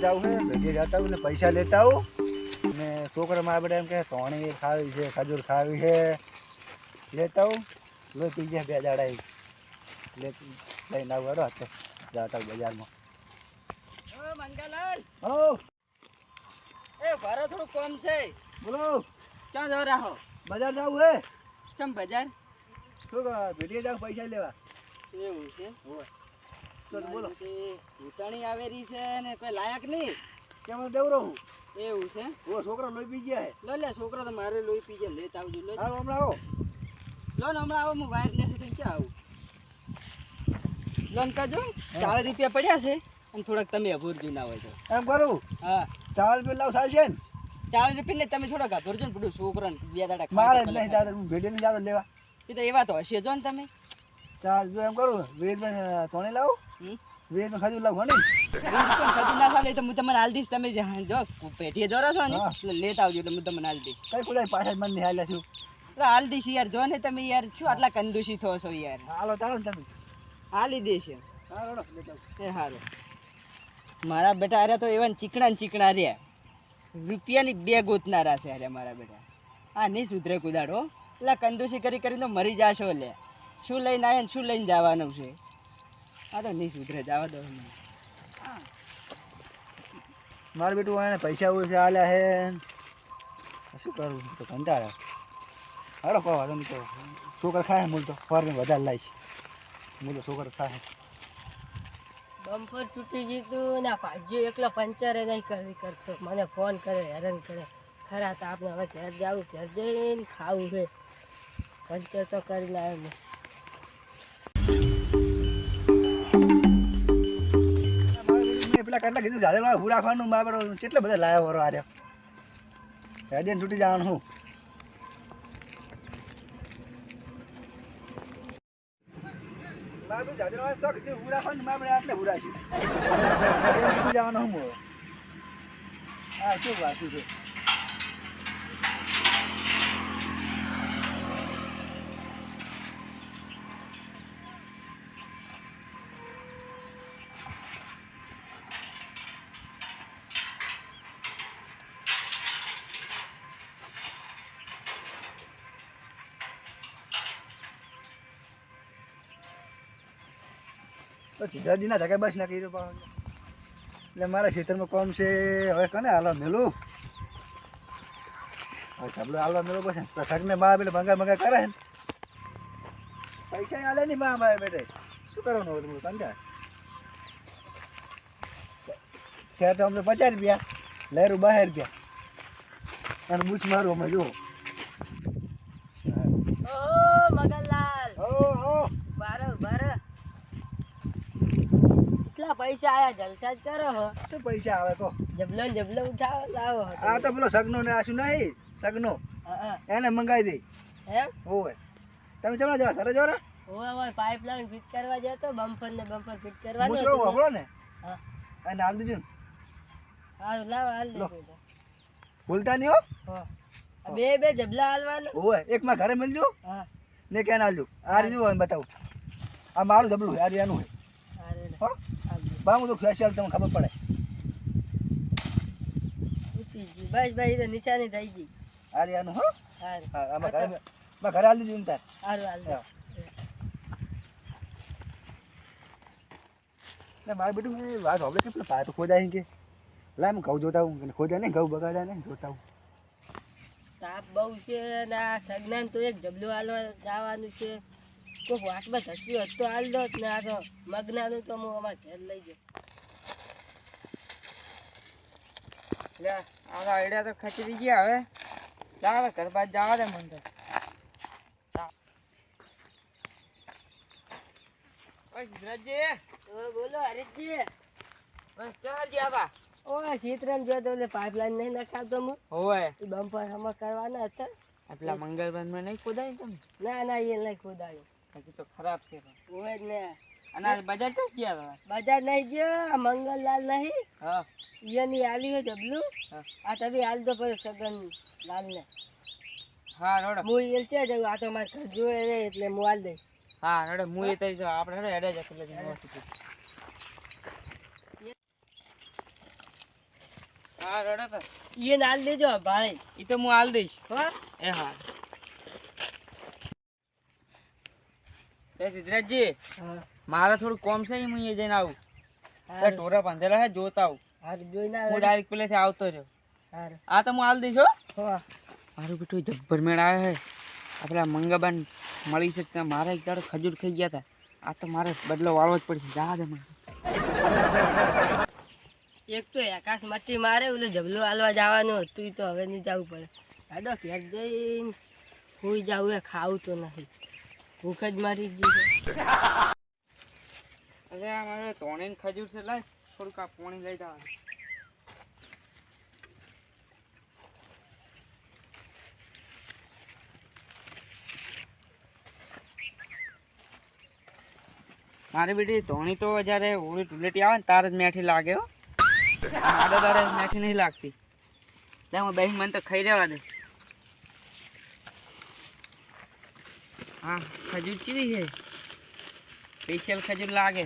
જાવું છે ભેગી જતા આવું એટલે પૈસા લેતા આવું અને છોકરા મારા બધા એમ કે સોણી ખાવી છે ખજૂર ખાવી છે લેતા આવું લોહી પી ગયા 2 દાડા લઈને આવું હેડો હાથે જતા આવું બજારમાં. ઓ મંગાલાલ હો એ ભારો થોડું કોમ છે. બોલો ક્યાં જવા રાહો? બજાર જાવું હે. ચમ બજાર? શું ભેગી જાવ પૈસા લેવા. એવું છે. બોલો ઉતાણી આવેરી છે ને કોઈ લાયક નહીં કેમ દેવરો હું એવું છે. ઓ છોકરા લોહી પી ગયા હે. લો લે છોકરો તો મારે લોહી પી જાય લેતા આવજો. લો હાલો હમણાં આવો. લોન હમણાં આવો હું વાયર ને સાથે ક્યાં આવું લોન કરજો. 40 રૂપિયા પડ્યા છે અને થોડાક તમે અભૂરજો ના હોય તો એમ કરું હા 40 રૂપિયા લાવ થાય છે ને 40 રૂપિયા ને તમે થોડાક અભૂરજો ને બધું છોકરાને 2 દાડા મારે જ નહીં દાદા હું ભેડી નહીં જાતો લેવા. એ તો એવા તો હશે જો ને તમે. ચાલ જો એમ કરું વીરભાઈ તોણી લાવું વીરભાઈ ખજૂર લાવું ને ખજૂર ના ખાલે તો હું તમને હાલ દઈશ. તમે જો પેટીએ જોરો છો ને એટલે લેતા આવજો એટલે હું તમને હાલ દઈશ. કઈ ખુદાઈ પાછા જ મને નહીં હાલ્યા છું. એટલે હાલ દઈશ યાર જો ને તમે યાર શું આટલા કંદુષી થો છો યાર. હાલો તારો ને તમે હાલી દેશે. હા રોડો લેતા આવું. એ હારું મારા બેટા અરે તો એવા ચીકણા ને ચીકણા રહ્યા રૂપિયાની 2 ગોતનારા છે અરે મારા બેટા. હા નહીં સુધરે કુદાડો એટલે કંદુષી કરી કરીને મરી જાશો લે. શું લઈને આવ્યા ને શું લઈને જવાનું છે. હા તો નહીં સુધરે જવા દો. મારું બેટું એને પૈસા ઓછા હાલ્યા હે શું કરું તો કંટાળે. હાલો કહો તમે તો છોકરા ખાય મૂળ તો ફરને વધારે લાવીશ મૂળ તો છોકરા ખાય. બમ્પર તૂટી ગયું ને ભાગ્યો એકલો પંચરે નહીં કરતો. મને ફોન કરે હેરાન કરે ખરા તો આપણે હવે ઘેર જવું ઘેર જઈને ખાવું છે. પંચર તો કરીને આવ્યો મેં પેલા કેટલા કીધું જાડેલા હું રાખવાનું મારે કેટલા બધા લાયા વરો આર્યો હેડિયન તૂટી જવાનું હું. મારે જાડેલા તો કીધું હું રાખવાનું મારે આટલે હું રાખ્યું તૂટી જવાનું હું. હા શું વાંચું છે. જીજાજીના ધકે બસ ના કર્યું પણ એટલે મારા ખેતરમાં કોમ છે હવે કને હાલવા મેલું હવે ઢબલો હાલવા મેલું પછી સગને મા પેલે ભંગા કરે ને પૈસા હાલે નહીં મા મારે બેટે શું કરવાનું હવે તમારું કંટાળ છે તો આમ તો 50 રૂપિયા લહેરું 12 રૂપિયા અને બૂચ મારું અમે જુઓ. ઓહો મગનલાલ ઓ બારો કેટલા પૈસા આયા જલસા જ કરો હો. શું પૈસા આવે કહો. જબલો ઉઠાવો લાવો. આ તો પેલો સગનો ને આશું નહીં સગનો એને મંગાવી દે એમ હોય. તમે ચલો જવા ઘરે જવા ઓય પાઇપલાઇન ફિટ કરવા જતો બમ્પર ફિટ કરવા હું શું વાપરો ને હા અને હાલ દીધું હા લાવ હાલ લો. દે ભૂલતા નહીં હો. હા બે જબલા હાલવાનું હોય એક માં ઘરે મળજો હા ને ક્યાં હાલજો આ રીજું હોય બતાવું આ મારું જબલું આ રીયાનું હોય અરે હો બાંગું તો ફ્લેશ તમને ખબર પડે. ઉઠી ગઈ બસ ભાઈ તો નિશાની થઈ ગઈ. આ રીયાનું હો હારું હા આમાં ઘરે હાલ દીધું તાર હારું હાલ દે. એટલે મારે બેટું વાત હવે કે પેલા પાઇપ ખોદાય કે લાય હું ઘઉં જોતા હું ખોદાય નહીં ઘઉં બગાડ્યા નહીં જોતા હું. તાપ બહુ છે ને આ સગનાન તો એક જબલું હાલવા જવાનું છે. કોઈ વાટમાં ધસતી હોત તો હાલ દો ને આ તો મગનાનું તો હું અમારે ઘેર લઈ જાઉં. લે આ આઈડિયા તો ખચરી ગયા હવે જાવ ઘર બાદ જવા દે મને તો. ઓય સિદ્ધરાજજી બોલો હરીશજી. બસ ચાલ ગયા ઓય સીતરામ જો તો પાઇપલાઇન નહીં નખાતો હું હોય એ બમ્પર હમણાં કરવાના હતા. આપલા મંગળબંધમાં નહીં ખોદાય તમે ના એ નહીં ખોદાયું. બાકી તો ખરાબ છે હોય જ ને અને આ બજાર તો ગયા બજાર નહીં ગયો આ મંગલલાલ નહીં હા ઈયાની આલી હોય જબલું હા. આ તમે હાલ દો પછી સગન લાલને હા રોડો હું એ છે જવું આ તો મારે ઘર જોડે રહે એટલે હું હાલ દઈશ. હા રોડો હું એ તઈ આપણે હેડે જ એટલે હા રડો તો એ નાલ દેજો ભાઈ. એ તો હું હાલ દઈશ. હો એ હા એ સિદ્ધરાજજી હા મારે થોડું કોમ છે હું અહીંયા જઈને આવું હારું. ટોરા બાંધેલા છે જોતા આવું હારું જોઈને હું આવે. ડાયરેક્ટ પેલેથી આવતો રહ્યો હારું. આ તો હું હાલ દઈશ હો હો મારું બેટું જબ્બર મેળ આવે છે આપણા મંગાબાન મળી શકતા મારે એક દાડો ખજૂર ખાઈ ગયા હતા આ તો મારે બદલો વાળવો જ પડશે જા દે મને એક તો આકાશ મચ્છી મારે ઓલું જબલું હાલવા જવાનું હતું ઈ તો હવે નહીં જવું પડે. હાડો ઘેર જઈને સુઈ જવું એ ખાવું તો નથી. ભૂખ જ મારી ગઈ છે. અરે આ મારે તોણીને ખજૂર છે લાય થોડુંક આ પાણી લઈ જાવ મારી બેટી ધોણી તો જ્યારે હોળી ધૂળેટી આવે ને તાર જ મેઠી લાગે હો મારે તારે મેઠી નહીં લાગતી લે હું બેસી મને તો ખાઈ રહેવા દે હા ખજૂર ચીવી છે સ્પેશિયલ ખજૂર લાગે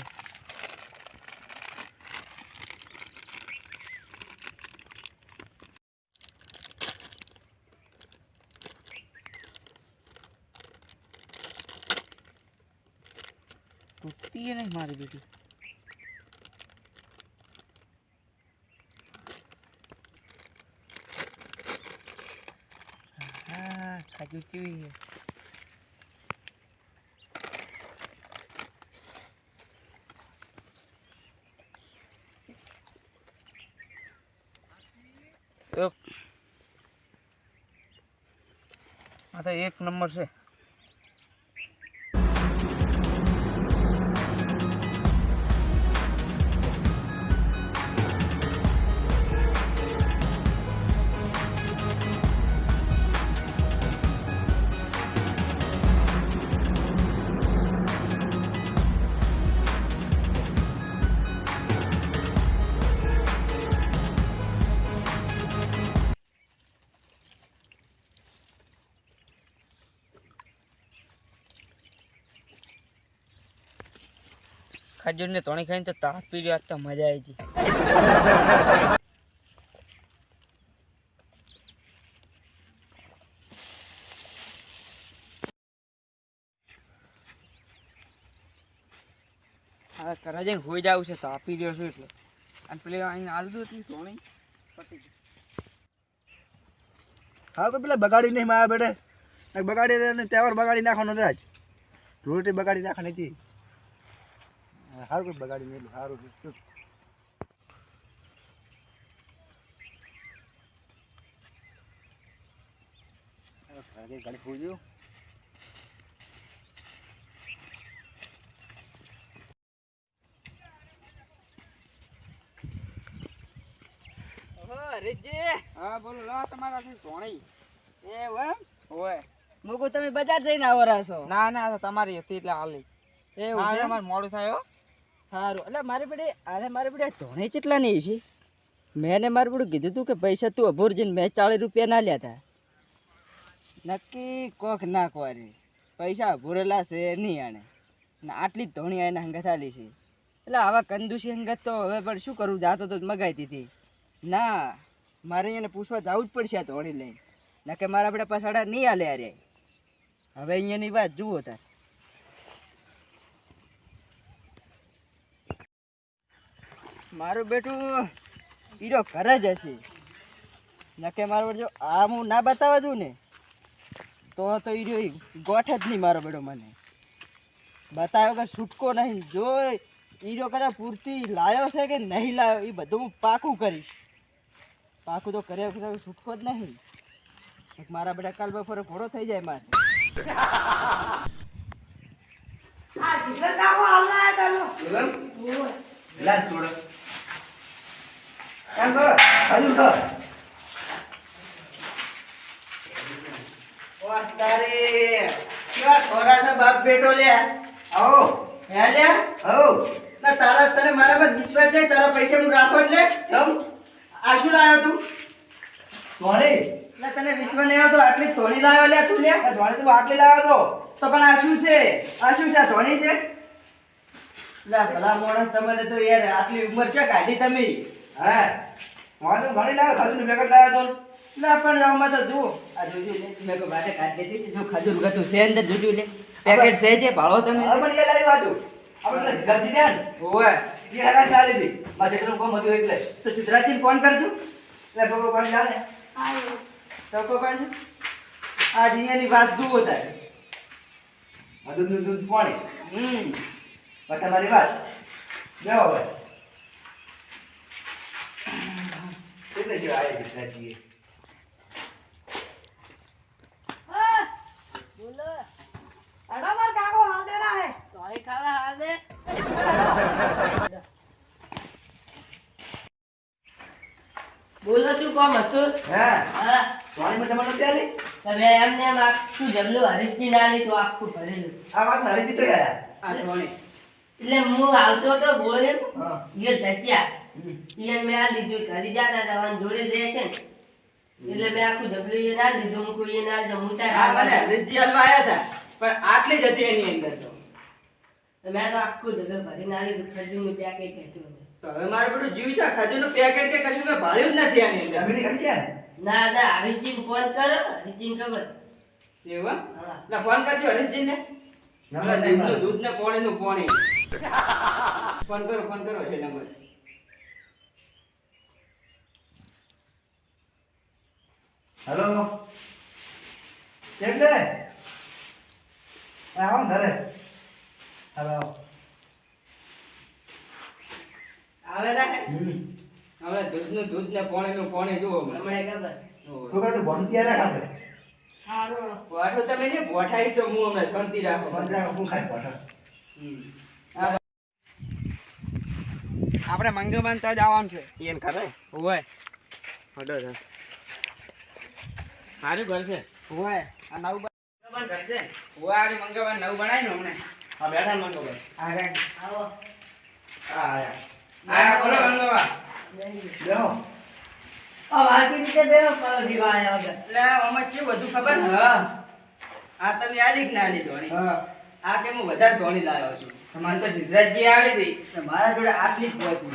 તૂટતી નહીં મારી બેટી હા ખજૂર ચીવી છે આ તો એક નંબર છે ખજૂર ને તોણી ખાઈને તો તાપ પી રહ્યો આજ તો મજા આવી ગઈ હવે કરા જઈને હોઈ જવું છે તાપી રહ્યો છું એટલે અને પેલી અહીં આલદું એટલી તોણી પતી ગઈ હા તો પેલા બગાડી નહીં મારા બેટે બગાડી દે ને તહેવાર બગાડી નાખવાનો હતો આજ રોટી બગાડી નાખવાની હતી સારું કોઈ બગાડી નહીં સારું ગાડી ખોજો હા બોલો લા તમારાથી તોણી એવું એમ? ઓય મૂકું તમે બજાર જઈને આવો છો. ના ના તો તમારી હતી એટલે હાલી એવું છે એમ? અમારે મોડું થાય હો સારું એટલે મારી બેડે મારી બેડે ધોણે કેટલા નહીં છે મેં મારું બેડું કીધું તું કે પૈસા તું અભોર જઈને મેં 40 રૂપિયા ના લ્યા હતા નક્કી કોક ના કોરે પૈસા અભોરેલા છે નહીં આને ને આટલી જ ધોણી એને હંગત આલી છે એટલે આવા કંદુસી હંગત તો હવે પણ શું કરું જાતો તો મગાવી દીધી ના મારે એને પૂછવા જવું જ પડશે આ ધોણી લઈને ના કે મારા બેટા પાછળ નહીં હાલે અરે હવે અહીંયાની વાત જુઓ તાર મારું બેટું હીરો ઘરે જ હશે નકે મારો બેટો જો આ હું ના બતાવવા દઉં ને તો હીરો ગોઠ જ નહીં મારો બેટો મને બતાવ્યો કે છૂટકો નહીં જો હીરો કદાચ પૂરતી લાયો છે કે નહીં લાયો એ બધું હું પાકું કરીશ પાકું તો કર્યા પછી છૂટકો જ નહીં મારા બેટા કાલ બપોરે ઘોડો થઈ જાય મારે બાપ બેટો લે આવો હે લે આવો ના તારા તને મારા પર વિશ્વાસ નહીં તારા પૈસા હું રાખો જ લે કેમ આ શું લાવ્યો તું ધોળી ના તને વિશ્વાસ નહીં આવતો આટલી ધોળી લાવ્યો લે તું લે ધોળી તું આટલી લાવ્યો તો પણ આ શું છે આ શું છે આ ધોળી છે લા ભલા મોણસ તમને તો યાર આટલી ઉંમર છે કાઢી તમે હા વાંધો ઘણી લાવે ખજૂરનું પેકેટ લાવ્યો તો લા પણ આમાં તો જુઓ આ જોજો લે મેં કો બાટે કાઢી દીધી છે જો ખજૂર ગતું છે અંદર જોજો લે પેકેટ છે જે ભાળો તમે પણ એ લાવી વાંધો આપણે પેલા ઘર દીધા ને ઓવે એ હરાજ ના લીધી મારે જેટલું કામ હતું એટલે તો ગુજરાતીને ફોન કરજો એટલે ભગો પાણી લાવે ટકો પાડજો આ દુનિયાની વાત જુઓ તારે મધુરનું દૂધ પાણી હમ તમારી વાત બેહો હવે એટલે જો આવે ગુજરાતીએ બોલો છું કોમ હતું હા હા પાણીમાં તમારે નથી આલી તમે એમને એમ આખું જમલું હરીશજી ના લીધું આખું ભરેલું આ વાત મારે જીતો યાર આ ધોણી એટલે હું આવતો તો બોલે હા એ ધક્યા એ મેં આ લીધું ઘરે જતા હતા વાન જોડે જાય છે ને એટલે મેં આખું જમલું એ ના લીધું હું કોઈ એ ના લીધું હું આ મને ત્યાં હરીશજી હાલવા આયા હતા પણ આટલી જ હતી એની અંદર તો મેં તો આખું જગર ભરી ના લીધું ખજૂરનું પેકેટ હતું તો હવે મારે બધું જીવ છે ખજૂરનું પેકેટ કે કશું મેં ભાળ્યું જ નથી આની અંદર જમીન ખરી ગયા ના ના હરીશજીને ફોન કરો હરીશજીને ખબર એવું એમ? હા ના ફોન કરજો હરીશજીને નંબર નહીં મારો. દૂધ ને પાણીનું પાણી ફોન કરો છે નંબર હેલો એટલે આવો ને ઘરે હેલો આવે ના હવે દૂધ ને પાણીનું પાણી જુઓ હમણાં ખબર છોકરા તો ભણું ત્યાં રાખ આપણે સારું પાઠો તમે ને બોઠાઈ તો હું હમણાં શાંતિ રાખો મંદિર હું ખાઈ પાછો આપણે મંગળવાન તો જ આવવાનું છે એને કરે ઓય હડો છે સારું ઘર છે ઓય આ નવું મંગળવાન ઘર છે ઓય આ મંગળવાન નવું બનાવ્યું હમણાં હા બેઠા મંગો આ રે આવો હા આયા આ બોલો મંગળવાન બેહો આ વાકી રીતે બેરો પાવ દીવાય વગર એટલે આમાં છે બધું ખબર હા આ તમે આલી કે ના આલી ધોણી હા આ કે હું વધારે ધોણી લાવ્યો છું તમારે તો સિદ્ધરાજજી આવી હતી તો મારા જોડે આટલી જ પહોંચી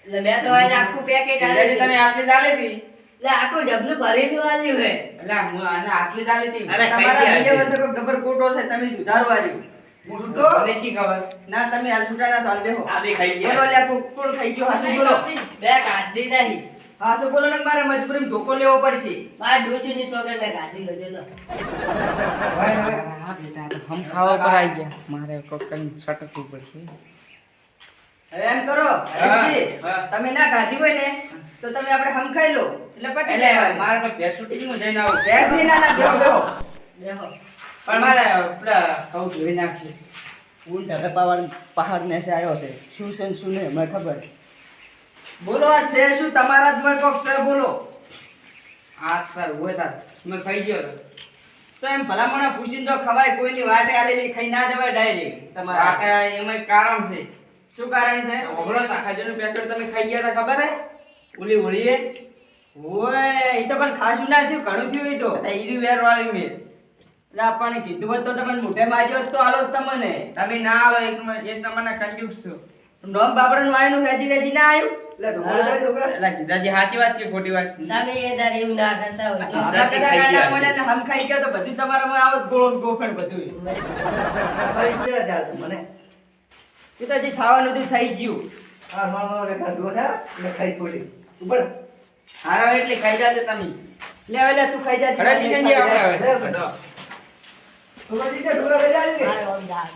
એટલે મેં તો આજે આખું પેકેટ સિદ્ધરાજજી તમે આલે આટલી જ આલી હતી એટલે આખું ડબલું ભરેલું આલ્યું હે એટલે હું આને આટલી જ આલી હતી અરે તમારા ખાઈ બીજા ગયા વર્ષે કોઈ ગબર કોટો છે તમે સુધારવા રહ્યું હું છૂટો મને શી ખબર ના તમે હાલ છૂટા ના થાલ બેહો આ બી ખાઈ બોલો લ્યા કોણ ખાઈ ગયો હાસુ બોલો બે ગાધી નહીં હાસુ બોલો ને મારે મજબૂરીમાં ધોકો લેવો પડશે મારા ડોશીની સોગર મેં ગાધી લીધો ભાઈ હવે હા બેટા તો હમ ખાવા પર આવી ગયા મારે કોક કઈ છટકવું પડશે હવે એમ કરો હરીશજી, તમે ના ખાધી હોય ને તો તમે આપણે હમ ખાઈ લો એટલે પટી એટલે જાય મારે પણ ભેંસુટી હું જઈને આવું ભેંસ ની ના ના બેહો બેહો દેખો પણ મારે પેલા કહું ધોઈ નાખશે હું ઢગા પહાડ ને છે આવ્યો છે શું છે ને શું નહીં મને ખબર બોલો આ છે શું તમારા જ કોક છે બોલો આ તાર હોય તાર મેં ખાઈ ગયો તો. તો એમ ભલામણ પૂછીને તો ખવાય કોઈની વાટે આલેલી ખાઈ ના જવાય ડાયરેક્ટ તમારા આ એમાં કારણ છે શું કારણ છે ઓગળો તા ખજૂરનું પેકેટ તમે ખાઈ ગયા તા ખબર હે ઓલી હોળીએ ઓય એ તો પણ ખાસું ના થયું ઘણું થયું એ તો આ ઈરી વેર વાળી મેં એટલે આપણને કીધું હોત તો તમને મોઢે માર્યો હોત તો આલો જ તમને તમે ના આલો એક નંબરના કંજૂસ છો નોમ બાબરાનું આયનું વેજી વેજી ના આવ્યું એટલે તો બોલે જાય છોકરા એટલે સીધાજી સાચી વાત કે ખોટી વાત તમે એ દાર એવું ના કરતા હોય તો આપણા કદાચ કાંટા મને ને હમ ખાઈ ગયા તો બધું તમારામાં આવત ગોળ ગોફણ બધું ભાઈ કે ચાલ તું મને એ તો હજી ખાવાનું હતું થઈ ગયું આ મારો કે કાઢો થા એટલે ખાઈ ખોટી ઉપર હારો એટલે ખાઈ જાતે તમે લે લે તું ખાઈ જા ઘરેથી સંજય આપણે હવે છોકરા લઈ જા મારે ઓમ દા